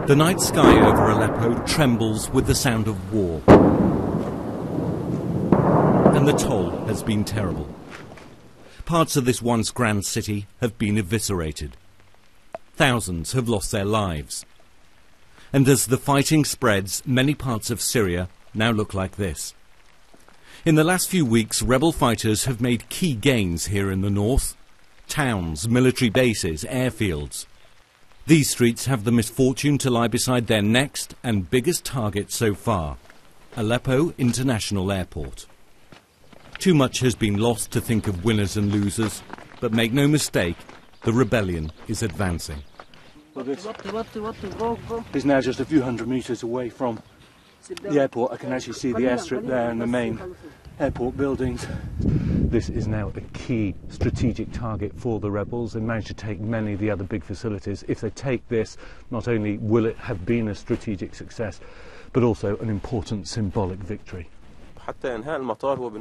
The night sky over Aleppo trembles with the sound of war. And the toll has been terrible. Parts of this once grand city have been eviscerated. Thousands have lost their lives. And as the fighting spreads, many parts of Syria now look like this. In the last few weeks, rebel fighters have made key gains here in the north. Towns, military bases, airfields. These streets have the misfortune to lie beside their next and biggest target so far, Aleppo International Airport. Too much has been lost to think of winners and losers, but make no mistake, the rebellion is advancing. Well, this is now just a few hundred metres away from the airport. I can actually see the airstrip there and the main airport buildings. This is now a key strategic target for the rebels. They managed to take many of the other big facilities. If they take this, not only will it have been a strategic success, but also an important symbolic victory.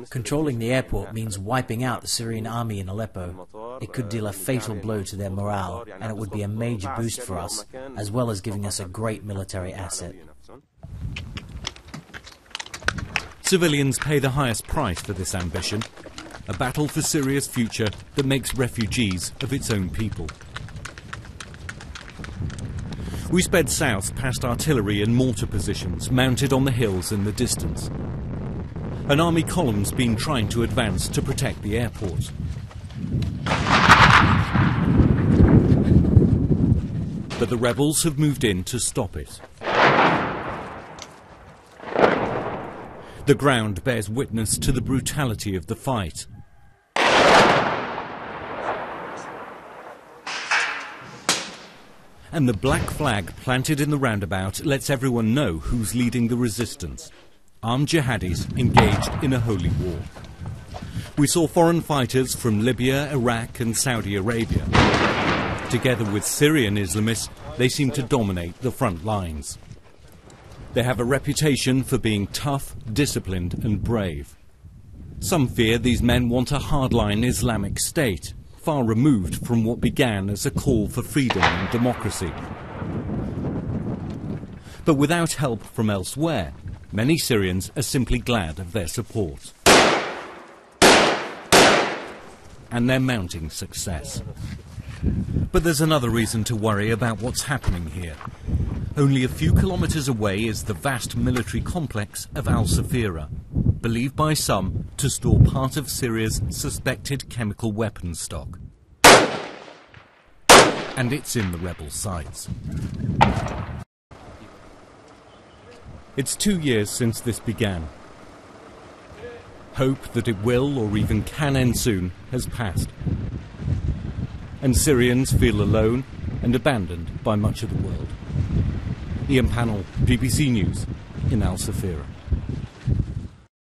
Controlling the airport means wiping out the Syrian army in Aleppo. It could deal a fatal blow to their morale, and it would be a major boost for us, as well as giving us a great military asset. Civilians pay the highest price for this ambition, a battle for Syria's future that makes refugees of its own people. We sped south past artillery and mortar positions mounted on the hills in the distance. An army column's been trying to advance to protect the airport. But the rebels have moved in to stop it. The ground bears witness to the brutality of the fight. And the black flag planted in the roundabout lets everyone know who's leading the resistance. Armed jihadis engaged in a holy war. We saw foreign fighters from Libya, Iraq and Saudi Arabia. Together with Syrian Islamists, they seem to dominate the front lines. They have a reputation for being tough, disciplined and brave. Some fear these men want a hardline Islamic state, far removed from what began as a call for freedom and democracy. But without help from elsewhere, many Syrians are simply glad of their support. And their mounting success. But there's another reason to worry about what's happening here. Only a few kilometers away is the vast military complex of Al-Safira, believed by some to store part of Syria's suspected chemical weapons stock. And it's in the rebel sights. It's 2 years since this began. Hope that it will or even can end soon has passed. And Syrians feel alone and abandoned by much of the world. Ian Pannell, BBC News, in Al-Safira.